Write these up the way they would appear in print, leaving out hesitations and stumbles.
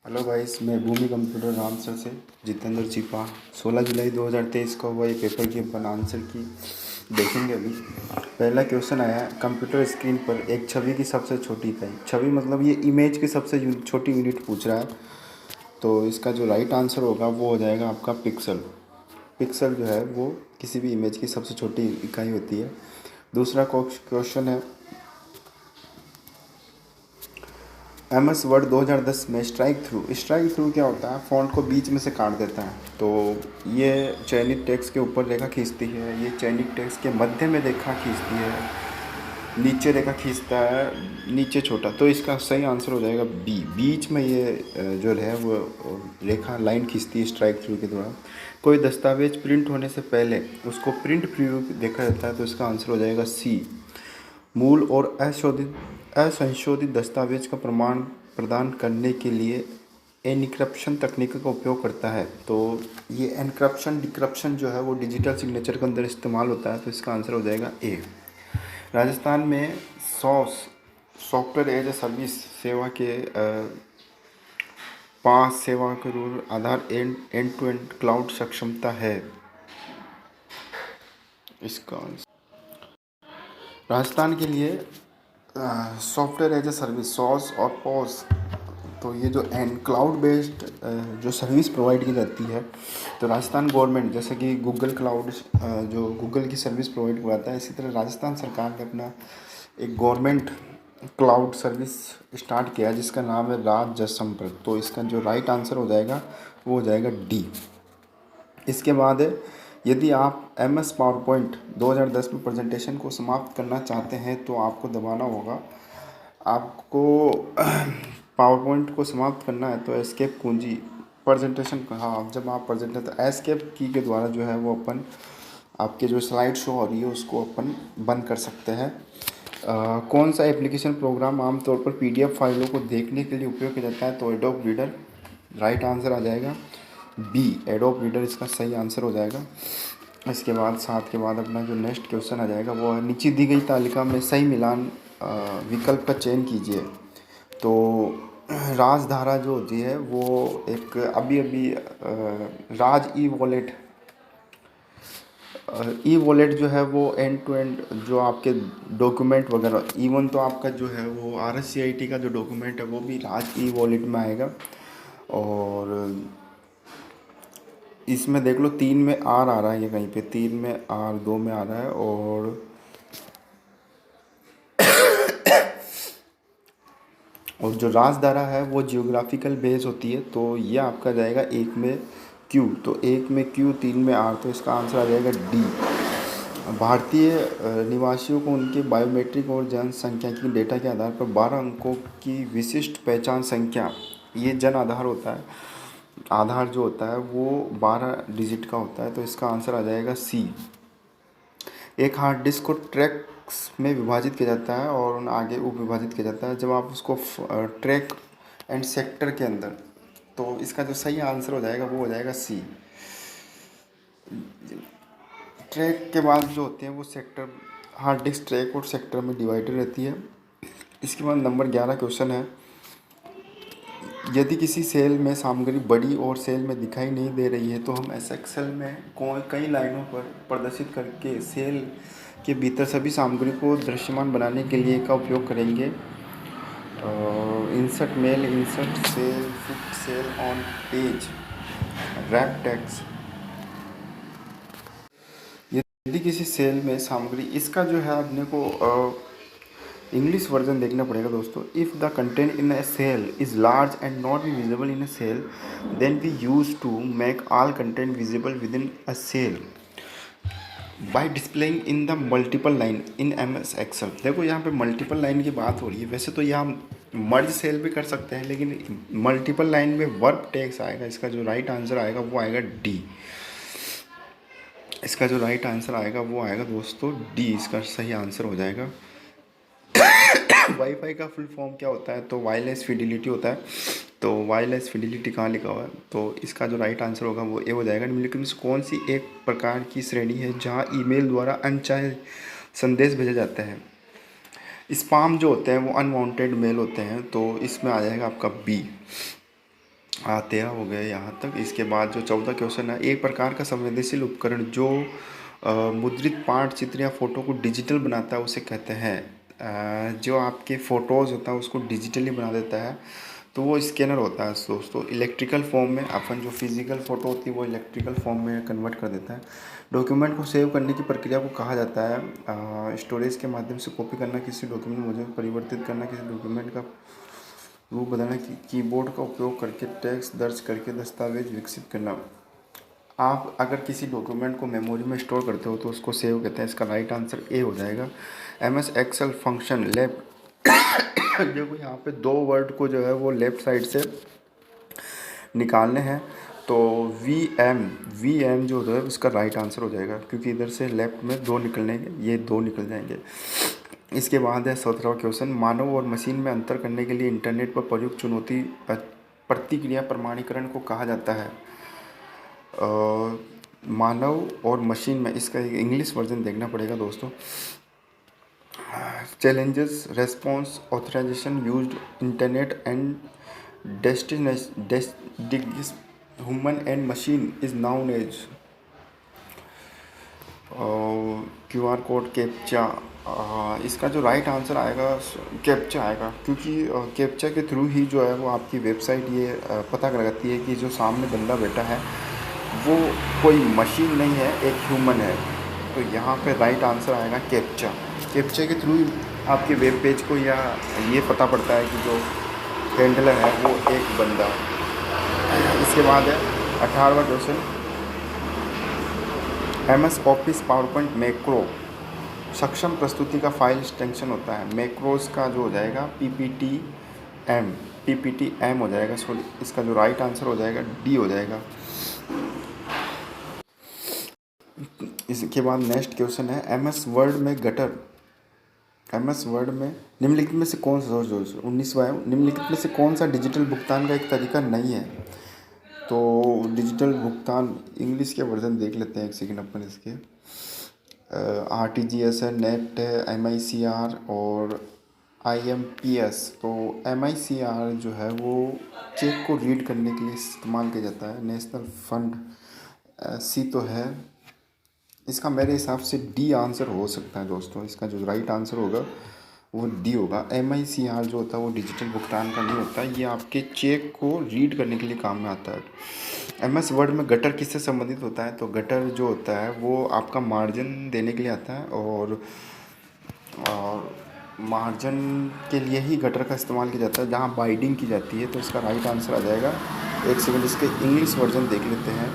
Hello guys, मैं भूमि computer Ramsar से जितेंद्र चिपा 16 जुलाई 2023 को हुआ ये पेपर के अपन आंसर की देखेंगे। अभी पहला क्वेश्चन आया है, कंप्यूटर स्क्रीन पर एक छवि की सबसे छोटी इकाई, छवि मतलब ये इमेज की सबसे छोटी यूनिट पूछ रहा है। तो इसका जो राइट आंसर होगा वो हो जाएगा आपका पिक्सल। पिक्सल जो है वो किसी भी इमेज की सबसे छोटी इकाई होती है। दूसरा क्वेश्चन है, MS वर्ड 2010 में स्ट्राइक थ्रू क्या होता है? फ़ॉन्ट को बीच में से काट देता है। तो ये चयनित टेक्स्ट के ऊपर रेखा खींचती है, ये चयनित टेक्स्ट के मध्य में रेखा खींचती है, नीचे रेखा खींचता है, नीचे छोटा। तो इसका सही आंसर हो जाएगा बी, बीच में ये जो है वो रेखा लाइन खींचती है स्ट्राइक थ्रू के द्वारा। कोई दस्तावेज प्रिंट होने से पहले उसको प्रिंट प्रीव्यू देखा जाता है, तो इसका आंसर हो जाएगा सी। मूल और असंशोधित दस्तावेज का प्रमाण प्रदान करने के लिए एन्क्रिप्शन तकनीक का उपयोग करता है। तो ये एन्क्रिप्शन डिक्रिप्शन जो है वो डिजिटल सिग्नेचर के अंदर इस्तेमाल होता है, तो इसका आंसर हो जाएगा ए। राजस्थान में SaaS software as a service सेवा के 5 सेवा के रूल आधार एंड टू एंड क्लाउड सक्षमता है। इसका राजस्थान के लिए software as a service SaaS और पॉस, तो ये जो एंड क्लाउड बेस्ड जो सर्विस प्रोवाइड की जाती है, तो राजस्थान गवर्नमेंट जैसे कि गूगल क्लाउड जो गूगल की सर्विस प्रोवाइड करवाता है, इसी तरह राजस्थान सरकार ने अपना एक गवर्नमेंट क्लाउड सर्विस स्टार्ट किया जिसका नाम है राज जनसंपर्क। तो इसका जो राइट आंसर हो जाएगा वो हो जाएगा डी। इसके बाद यदि आप MS पावर पॉइंट 2010 में प्रेजेंटेशन को समाप्त करना चाहते हैं तो आपको दबाना होगा, आपको पावर पॉइंट को समाप्त करना है तो एस्केप कुंजी प्रेजेंटेशन का, हाँ, जब आप प्रेजेंटेशन एस्केप की के द्वारा जो है वो अपन आपके जो स्लाइड शो हो रही है उसको अपन बंद कर सकते हैं। कौन सा एप्लीकेशन प्रोग्राम आमतौर पर PDF फाइलों को देखने के लिए उपयोग किया जाता है? तो एडोब रीडर, राइट आंसर आ जाएगा बी, एडोब रीडर इसका सही आंसर हो जाएगा। इसके बाद 7 के बाद अपना जो नेक्स्ट क्वेश्चन आ जाएगा वो है, नीचे दी गई तालिका में सही मिलान विकल्प का चयन कीजिए। तो राजधारा जो होती है वो एक अभी अभी राज ई वॉलेट जो है वो एंड टू एंड जो आपके डॉक्यूमेंट वगैरह, इवन तो आपका जो है वो RSCIT का जो डॉक्यूमेंट है वो भी राज ई वॉलेट में आएगा। और इसमें देख लो 3 में R आ रहा है, ये कहीं पे 3 में R 2 में आ रहा है, और जो राजधारा है वो जियोग्राफिकल बेस होती है, तो ये आपका जाएगा 1 में Q, तो 1 में Q 3 में R, तो इसका आंसर आ जाएगा डी। भारतीय निवासियों को उनके बायोमेट्रिक और जनसंख्या की डेटा के आधार पर 12 अंकों की विशिष्ट पहचान संख्या, ये जन आधार होता है, आधार जो होता है वो 12 डिजिट का होता है, तो इसका आंसर आ जाएगा सी। एक हार्ड डिस्क को ट्रैक्स में विभाजित किया जाता है और उन आगे उप विभाजित किया जाता है जब आप उसको ट्रैक एंड सेक्टर के अंदर, तो इसका जो सही आंसर हो जाएगा वो हो जाएगा सी। ट्रैक के बाद जो होते हैं वो सेक्टर, हार्ड डिस्क ट्रैक और सेक्टर में डिवाइडेड रहती है। इसके बाद नंबर 11 क्वेश्चन है, यदि किसी सेल में सामग्री बड़ी और सेल में दिखाई नहीं दे रही है तो हम SXL में कई लाइनों पर प्रदर्शित करके सेल के भीतर सभी सामग्री को दृश्यमान बनाने के लिए का उपयोग करेंगे। Insert mail, insert cell, fit cell on page, wrap text. यदि किसी सेल में सामग्री, इसका जो है अपने को इंग्लिश वर्जन देखना पड़ेगा दोस्तों। If the content in a cell is large and not be visible in a cell then we use to make all content visible within a cell by displaying in the multiple line in MS Excel. देखो यहाँ पे multiple line की बात हो रही है, वैसे तो यहाँ मर्ज सेल भी कर सकते हैं लेकिन मल्टीपल लाइन में वर्ब टैग्स आएगा। इसका जो राइट आंसर आएगा वो आएगा डी। इसका जो राइट आंसर आएगा वो आएगा दोस्तों डी, इसका सही आंसर हो जाएगा। वाईफाई का फुल फॉर्म क्या होता है? तो वायरलेस फिडिलिटी होता है। तो वायरलेस फिडिलिटी कहाँ लिखा हुआ है? तो इसका जो राइट आंसर होगा वो ए हो जाएगा। निम्नलिखित में कौन सी एक प्रकार की श्रेणी है जहाँ ईमेल द्वारा अनचाहे संदेश भेजे जाते हैं? स्पाम जो होते हैं वो अनवांटेड मेल होते हैं, तो इसमें आ जाएगा आपका बी। आते हो गए यहाँ तक। इसके बाद जो 14 क्वेश्चन है, एक प्रकार का संवेदनशील उपकरण जो मुद्रित पाठ चित्र या फोटो को डिजिटल बनाता है उसे कहते हैं। जो आपके फ़ोटोज़ होता है उसको डिजिटली बना देता है तो वो स्कैनर होता है दोस्तों। इलेक्ट्रिकल फॉर्म में अपन जो फिजिकल फ़ोटो होती है वो इलेक्ट्रिकल फॉर्म में कन्वर्ट कर देता है। डॉक्यूमेंट को सेव करने की प्रक्रिया को कहा जाता है स्टोरेज के माध्यम से कॉपी करना, किसी डॉक्यूमेंट मुझे परिवर्तित करना, किसी डॉक्यूमेंट का रूप बदलना, कीबोर्ड का उपयोग करके टेक्स्ट दर्ज करके दस्तावेज विकसित करना। आप अगर किसी डॉक्यूमेंट को मेमोरी में स्टोर करते हो तो उसको सेव कहते हैं। इसका राइट आंसर ए हो जाएगा। एमएस एक्सेल फंक्शन लेफ्ट देखो यहाँ पे 2 वर्ड को जो है वो लेफ़्ट साइड से निकालने हैं तो वी एम जो है उसका राइट आंसर हो जाएगा, क्योंकि इधर से लेफ्ट में 2 निकलने ये 2 निकल जाएंगे। इसके बाद है 17वां क्वेश्चन, मानव और मशीन में अंतर करने के लिए इंटरनेट पर प्रयुक्त चुनौती प्रतिक्रिया प्रमाणीकरण को कहा जाता है। मानव और मशीन में, इसका एक इंग्लिश वर्जन देखना पड़ेगा दोस्तों। Challenges response authorization used internet and human and machine is known as QR code captcha. इसका जो राइट आंसर आएगा कैप्चा आएगा, क्योंकि कैप्चा के थ्रू ही जो है वो आपकी वेबसाइट ये पता लगाती है कि जो सामने बंदा बैठा है वो कोई मशीन नहीं है, एक ह्यूमन है। तो यहाँ पे राइट आंसर आएगा कैप्चा। कैप्चा के थ्रू ही आपके वेब पेज को या ये पता पड़ता है कि जो हैंडलर है वो एक बंदा। इसके बाद है 18वां question, MS Office PowerPoint macro सक्षम प्रस्तुति का फाइल एक्सटेंशन होता है। मैक्रोज का जो हो जाएगा PPTM हो जाएगा। सॉरी, इसका जो राइट आंसर हो जाएगा डी हो जाएगा। इसके बाद नेक्स्ट क्वेश्चन है, MS वर्ड में निम्नलिखित में से कौन सा 19वां निम्नलिखित में से कौन सा डिजिटल भुगतान का एक तरीका नहीं है। तो डिजिटल भुगतान इंग्लिश के वर्जन देख लेते हैं, एक सेकेंड अपन इसके। RTGS है, नेट है, MICR और IMPS। तो MICR जो है वो चेक को रीड करने के लिए इस्तेमाल किया जाता है। नेशनल फंड सी तो है, इसका मेरे हिसाब से डी आंसर हो सकता है दोस्तों। इसका जो राइट आंसर होगा वो डी होगा। MICR जो होता है वो डिजिटल भुगतान का नहीं होता, ये आपके चेक को रीड करने के लिए काम में आता है। MS वर्ड में गटर किससे संबंधित होता है। तो गटर जो होता है वो आपका मार्जिन देने के लिए आता है, और मार्जिन के लिए ही गटर का इस्तेमाल किया जाता है जहाँ बाइंडिंग की जाती है। तो इसका राइट आंसर आ जाएगा, एक सेकेंड इसके इंग्लिश वर्जन देख लेते हैं।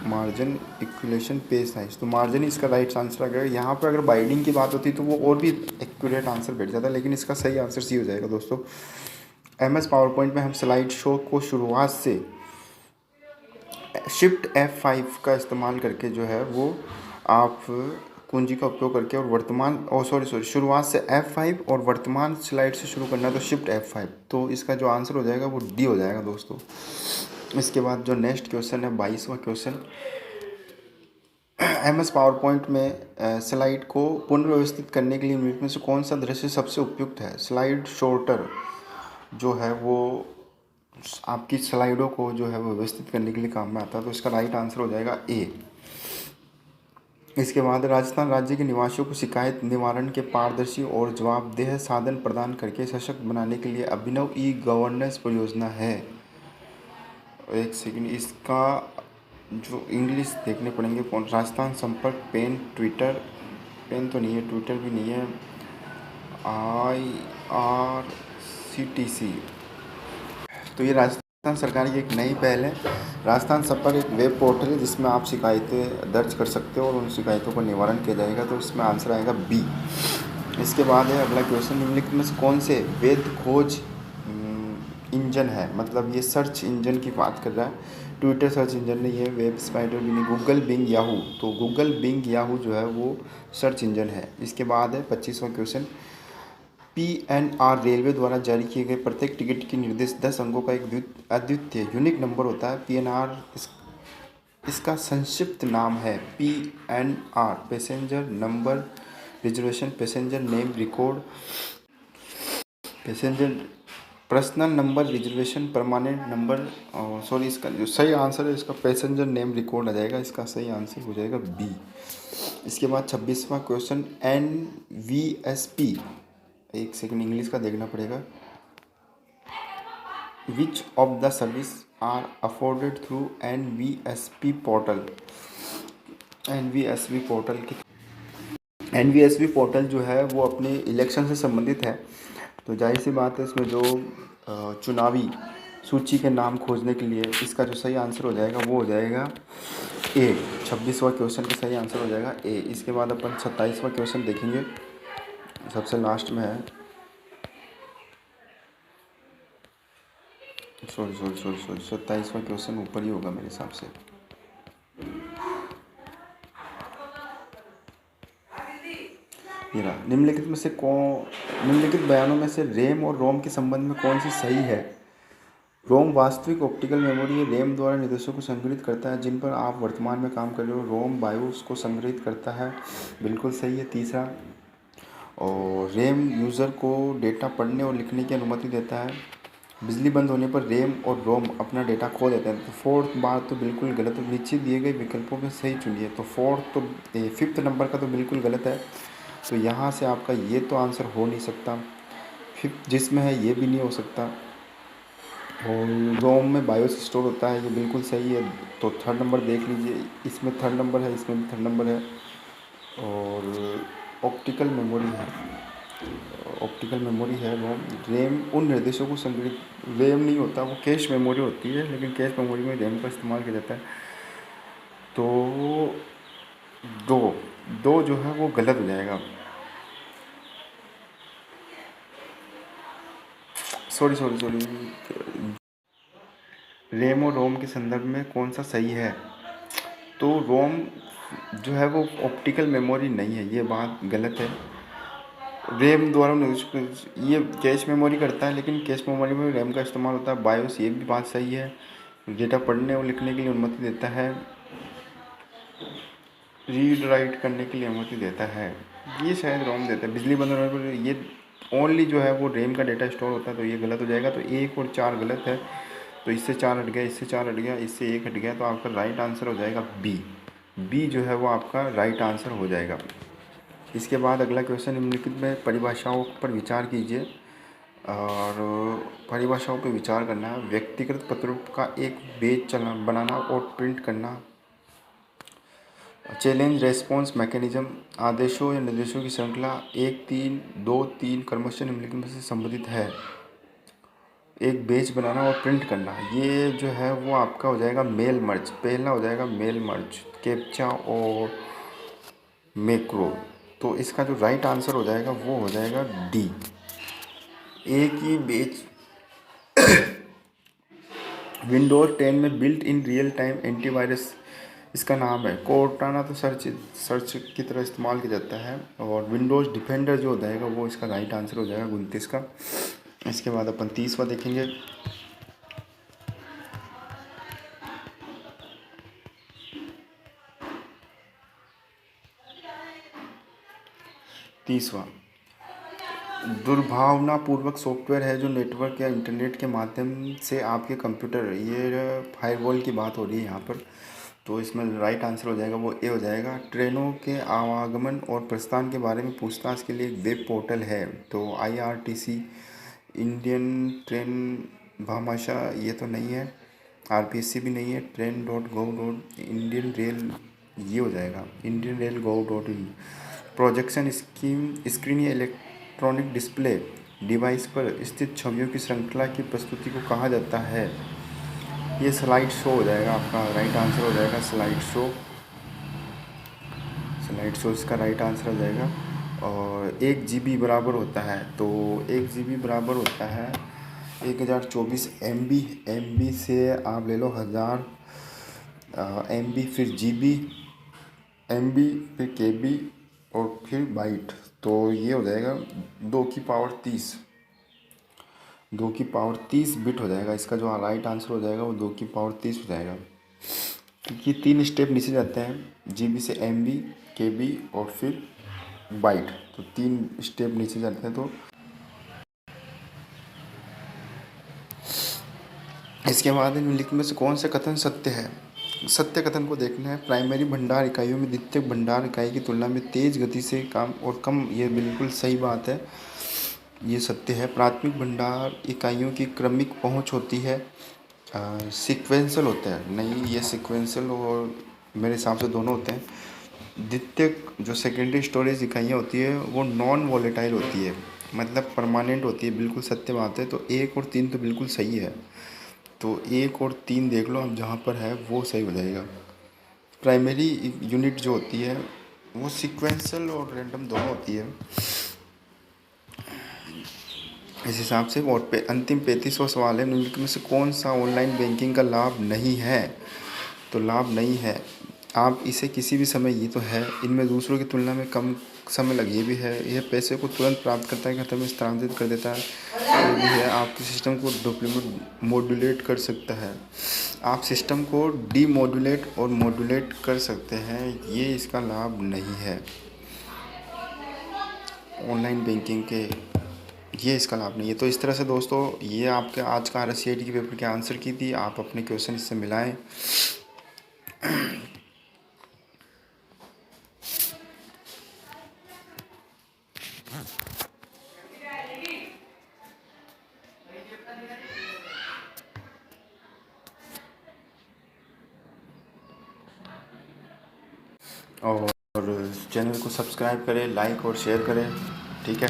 मार्जिन इक्विलेशन पेज साइज, तो मार्जिन इसका राइट आंसर आ गया। यहाँ पर अगर बाइंडिंग की बात होती तो वो और भी एक्यूरेट आंसर बैठ जाता, लेकिन इसका सही आंसर सी हो जाएगा दोस्तों। MS पावरपॉइंट में हम स्लाइड शो को शुरुआत से शिफ्ट F5 का इस्तेमाल करके जो है वो आप कुंजी का उपयोग करके और वर्तमान शुरुआत से F5 और वर्तमान स्लाइड से शुरू करना है तो शिफ्ट F5। तो इसका जो आंसर हो जाएगा वो डी हो जाएगा दोस्तों। इसके बाद जो नेक्स्ट क्वेश्चन है 22वां क्वेश्चन, MS पावरपॉइंट में स्लाइड को पुनर्व्यवस्थित करने के लिए निम्नलिखित में से कौन सा दृश्य सबसे उपयुक्त है। स्लाइड शॉर्टर जो है वो आपकी स्लाइडों को जो है वो व्यवस्थित करने के लिए काम में आता है। तो इसका राइट आंसर हो जाएगा ए। इसके बाद राजस्थान राज्य के निवासियों को शिकायत निवारण के पारदर्शी और जवाबदेह साधन प्रदान करके सशक्त बनाने के लिए अभिनव ई-गवर्नेंस परियोजना है। एक सेकंड, इसका जो इंग्लिश देखने पड़ेंगे कौन। राजस्थान संपर्क पेन तो नहीं है, ट्विटर भी नहीं है, IRCTC। तो ये राजस्थान सरकार की एक नई पहल है। राजस्थान संपर्क एक वेब पोर्टल है जिसमें आप शिकायतें दर्ज कर सकते हो और उन शिकायतों का निवारण किया जाएगा। तो इसमें आंसर आएगा बी। इसके बाद है अगला क्वेश्चन, निम्नलिखित में से कौन से वेद खोज इंजन है। मतलब ये सर्च इंजन की बात कर रहा है, ट्विटर सर्च इंजन नहीं है, वेब स्पाइडर भी नहीं, गूगल बिंग याहू। तो गूगल बिंग याहू जो है वो सर्च इंजन है। इसके बाद है 25वां क्वेश्चन, PNR रेलवे द्वारा जारी किए गए प्रत्येक टिकट की निर्देश 10 अंकों का एक अद्वितीय यूनिक नंबर होता है। PNR इसका संक्षिप्त नाम है PNR, passenger number reservation passenger name record passenger personal number reservation permanent number, sorry इसका जो सही आंसर है इसका पैसेंजर नेम रिकॉर्ड आ जाएगा, इसका सही आंसर हो जाएगा बी। इसके बाद 26वां क्वेश्चन NVSP, एक सेकंड इंग्लिश का देखना पड़ेगा। Which of the service are afforded through NVSP portal. NVSP portal की NVSP पोर्टल जो है वो अपने इलेक्शन से संबंधित है, तो जाहिर सी बात है इसमें जो चुनावी सूची के नाम खोजने के लिए इसका जो सही आंसर हो जाएगा वो हो जाएगा ए। 26वां क्वेश्चन का सही आंसर हो जाएगा ए। इसके बाद अपन 27वां क्वेश्चन देखेंगे, सबसे लास्ट में है। सॉरी 27वां क्वेश्चन ऊपर ही होगा मेरे हिसाब से। ये रहा, निम्नलिखित बयानों में से रैम और रोम के संबंध में कौन सी सही है। रोम वास्तविक ऑप्टिकल मेमोरी है, रैम द्वारा निर्देशों को संग्रहित करता है जिन पर आप वर्तमान में काम कर रहे हो। रोम बायोस को संग्रहित करता है, बिल्कुल सही है तीसरा। और रैम यूज़र को डेटा पढ़ने और लिखने की अनुमति देता है। बिजली बंद होने पर रैम और रोम अपना डेटा खो देते हैं। तो फोर्थ बात तो बिल्कुल गलत है, नीचे दिए गए विकल्पों में सही चुनिए। तो फिफ्थ नंबर का तो बिल्कुल गलत है, तो यहाँ से आपका ये तो आंसर हो नहीं सकता। फिफ्थ जिसमें है ये भी नहीं हो सकता। और रोम में बायोस स्टोर होता है, ये बिल्कुल सही है। तो थर्ड नंबर देख लीजिए, इसमें थर्ड नंबर है, इसमें भी थर्ड नंबर है। और ऑप्टिकल मेमोरी है, ऑप्टिकल मेमोरी है रोम। रैम उन निर्देशों को संग्रहित, रैम नहीं होता, वो कैश मेमोरी होती है, लेकिन कैश मेमोरी में रैम का इस्तेमाल किया जाता है। तो दो दो जो है वो गलत हो जाएगा। सॉरी रैम और रोम के संदर्भ में कौन सा सही है। तो रोम जो है वो ऑप्टिकल मेमोरी नहीं है, ये बात गलत है। रैम द्वारा ये कैश मेमोरी करता है, लेकिन कैश मेमोरी में रैम का इस्तेमाल होता है। बायोस ये भी बात सही है, डेटा पढ़ने और लिखने के लिए अनुमति देता है, रीड राइट करने के लिए अनुमति देता है, ये शायद रोम देता है। बिजली बंद होने पर ये ओनली जो है वो रैम का डेटा स्टोर होता है, तो ये गलत हो जाएगा। तो 1 और 4 गलत है, तो इससे 4 हट गया, इससे 4 हट गया, इससे 1 हट गया, तो आपका राइट आंसर हो जाएगा बी जो है वो आपका राइट आंसर हो जाएगा। इसके बाद अगला क्वेश्चन, निम्नलिखित में परिभाषाओं पर विचार कीजिए। और परिभाषाओं पर विचार करना है। व्यक्तिगत पत्रों का एक पेज बनाना और प्रिंट करना। चैलेंज रेस्पॉन्स मैकेनिज्म, आदेशों या निर्देशों की श्रृंखला। 1 3 2 3 क्रमशः निम्नलिखित में से संबंधित है। एक पेज बनाना और प्रिंट करना, ये जो है वो आपका हो जाएगा मेल मर्ज। पहला हो जाएगा मेल मर्ज, कैप्चा और मैक्रो। तो इसका जो राइट आंसर हो जाएगा वो हो जाएगा डी। एक ही पेज विंडोज़ 10 में built in real time antivirus इसका नाम है। कोर्टाना तो सर्च की तरह इस्तेमाल किया जाता है। और विंडोज़ डिफेंडर जो हो जाएगा वो इसका राइट आंसर हो जाएगा 29 का। इसके बाद अपन 30वां देखेंगे। तीसवा दुर्भावनापूर्वक सॉफ्टवेयर है जो नेटवर्क या इंटरनेट के माध्यम से आपके कंप्यूटर, ये फायरवॉल की बात हो रही है यहाँ पर, तो इसमें राइट आंसर हो जाएगा वो ए हो जाएगा। ट्रेनों के आवागमन और प्रस्थान के बारे में पूछताछ के लिए एक वेब पोर्टल है, तो IRTC, इंडियन ट्रेन भामाशाह, ये तो नहीं है। RPSC भी नहीं है। train.gov. इंडियन रेल, ये हो जाएगा Indian rail gov.in। Projection screen या इलेक्ट्रॉनिक डिस्प्ले डिवाइस पर स्थित छवियों की श्रृंखला की प्रस्तुति को कहा जाता है। ये स्लाइड शो हो जाएगा, आपका राइट आंसर हो जाएगा स्लाइड शो इसका राइट आंसर हो जाएगा। और 1 GB बराबर होता है, तो 1 GB बराबर होता है 1024 MB से आप ले लो 1000 MB, फिर GB, MB, फिर KB और फिर बाइट, तो ये हो जाएगा 2 की पावर 30 बिट हो जाएगा। इसका जो राइट आंसर हो जाएगा वो 2 की पावर 30 हो जाएगा। क्योंकि 3 स्टेप नीचे जाते हैं, GB से MB, KB और फिर बाइट, तो 3 स्टेप नीचे जाते हैं। तो इसके बाद निम्नलिखित में से कौन सा कथन सत्य है? सत्य कथन को देखना है। प्राइमरी भंडार इकाइयों में द्वितीयक भंडार इकाई की तुलना में तेज गति से काम और कम, ये बिल्कुल सही बात है, ये सत्य है। प्राथमिक भंडार इकाइयों की क्रमिक पहुंच होती है, सीक्वेंशियल होता है, नहीं ये सीक्वेंशियल और मेरे हिसाब से दोनों होते हैं। द्वितीयक जो सेकेंडरी स्टोरेज इकाइयाँ होती है वो नॉन वॉलेटाइल होती है, मतलब परमानेंट होती है, बिल्कुल सत्य बात है। तो 1 और 3 तो बिल्कुल सही है, तो 1 और 3 देख लो, अब जहाँ पर है वो सही हो जाएगा। प्राइमरी यूनिट जो होती है वो सीक्वेंशियल और रैंडम दोनों होती है इस हिसाब से। और अंतिम 35वां सवाल है, निम्नलिखित में से कौन सा ऑनलाइन बैंकिंग का लाभ नहीं है? तो लाभ नहीं है, आप इसे किसी भी समय, ये तो है, इनमें दूसरों की तुलना में कम समय लगे भी है, यह पैसे को तुरंत प्राप्त करता है, खाते में स्थानांतरित कर देता है, ये भी है, आपके सिस्टम को डुप्लीमेट मॉड्यूलेट कर सकता है, आप सिस्टम को डीमॉड्यूलेट और मॉड्यूलेट कर सकते हैं, ये इसका लाभ नहीं है ऑनलाइन बैंकिंग के, ये इसका लाभ नहीं है। तो इस तरह से दोस्तों ये आपके आज का RSCIT के पेपर के आंसर की थी, आप अपने क्वेश्चन इससे मिलाएं। और चैनल को सब्सक्राइब करें, लाइक और शेयर करें, ठीक है।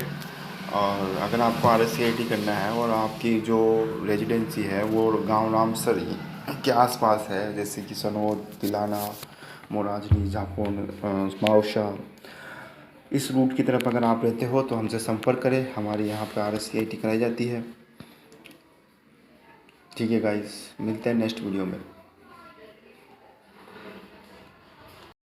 और अगर आपको RSCIT करना है और आपकी जो रेजिडेंसी है वो गांव रामसर के आसपास है, जैसे कि सनोद, तिलाना, मोराजनी, जापुन, माउशा, इस रूट की तरफ अगर आप रहते हो तो हमसे संपर्क करें, हमारे यहाँ पर RSCIT कराई जाती है। ठीक है गाइस, मिलते हैं नेक्स्ट वीडियो में।